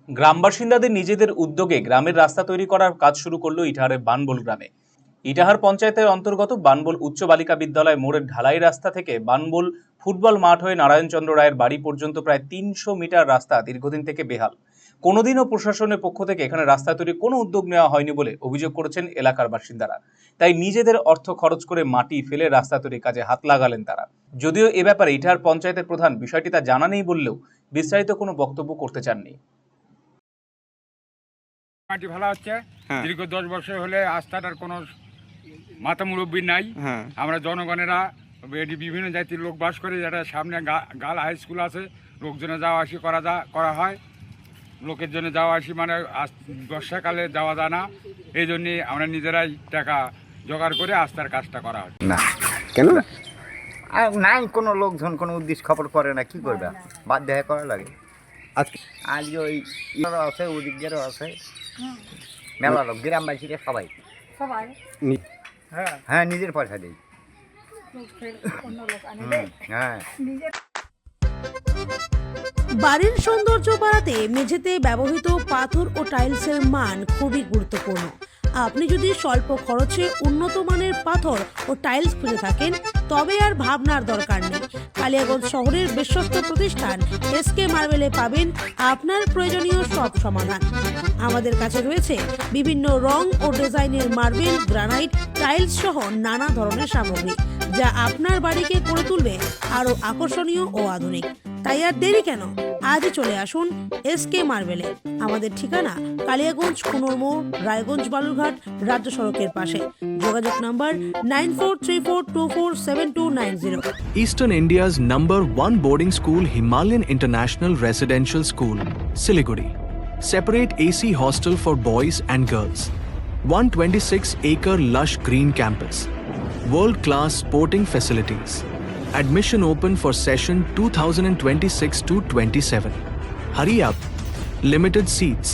গ্রাম বাসিন্দাদের নিজেদের উদ্যোগে গ্রামের রাস্তা তৈরি করার কাজ শুরু করলো ইটাহারের বানবোল গ্রামে। ইটাহার পঞ্চায়েতের অন্তর্গত বানবোল উচ্চ বালিকা বিদ্যালয় মোড়ের ঢালাই রাস্তা থেকে বানবোল ফুটবল মাঠ হয়ে নারায়ণচন্দ্র রায়ের বাড়ি পর্যন্ত প্রায় ৩০০ মিটার রাস্তা দীর্ঘদিন থেকে বেহাল। কোনোদিনও প্রশাসনের পক্ষ থেকে এখানে রাস্তা তৈরির কোনো উদ্যোগ নেওয়া হয়নি বলে অভিযোগ করেছেন এলাকার বাসিন্দারা। তাই নিজেদের অর্থ খরচ করে মাটি ফেলে রাস্তা তৈরির কাজে হাত লাগালেন তারা। যদিও এ ব্যাপারে ইটাহার পঞ্চায়েতের প্রধান বিষয়টি তা জানা নেই বললেও বিস্তারিত কোনো বক্তব্য করতে চাননি। মাটি ফেলা হচ্ছে দীর্ঘ 10 বছর হলে রাস্তাটার কোনো মাথা মুরব্বী নাই। আমরা জনগণেরা বিভিন্ন জাতির লোক বাস করে, যেটা সামনে গাল হাই স্কুল আছে, লোকজনে যাওয়া আসি করা হয়। লোকের জন্য যাওয়া আসি মানে বর্ষাকালে যাওয়া যায় না, এই জন্যে আমরা নিজেরাই টাকা জোগাড় করে রাস্তার কাজটা করা হয়। না কেন নাই কোনো লোকজন কোনো উদ্দেশ্য খবর করে না, কি করবে, বাধ্য হয়ে করা লাগে। আজকে ওই আছে, ওদিকেরও আছে, মেলা লোক গ্রামবাসীরা সবাই হ্যাঁ নিজের পয়সা দেয়। হ্যাঁ, বাড়ির সৌন্দর্য বাড়াতে মেঝেতে ব্যবহৃত পাথর ও টাইলসের মান খুবই গুরুত্বপূর্ণ। আপনি যদি স্বল্প খরচে উন্নত মানের পাথর ও টাইলস খুঁজে থাকেন তবে আর ভাবনার দরকার নেই। কালিয়াগঞ্জ শহরের বিশ্বস্ত প্রতিষ্ঠান এসকে মার্বেলে পাবেন আপনার প্রয়োজনীয় সব সমাধান। আমাদের কাছে রয়েছে বিভিন্ন রং ও ডিজাইনের মার্বেল, গ্রানাইট, টাইলস সহ নানা ধরনের সামগ্রী, যা আপনার বাড়িকে করে তুলবে আরো আকর্ষণীয় ও আধুনিক। তাই আর দেরি কেন, আজই চলে আসুন এসকে মার্বেলে। আমাদের ঠিকানা কালিয়াগঞ্জ কুনোরমোড়, রায়গঞ্জ বালুরঘাট রাজ্য সড়কের পাশে। যোগাযোগ number 9434247290। Eastern India's #1 boarding school, Himalayan International Residential School, Siliguri. Separate AC hostel for boys and girls. 126-acre lush green campus. World-class sporting facilities. Admission open for session 2026 to 27. Hurry up. Limited seats.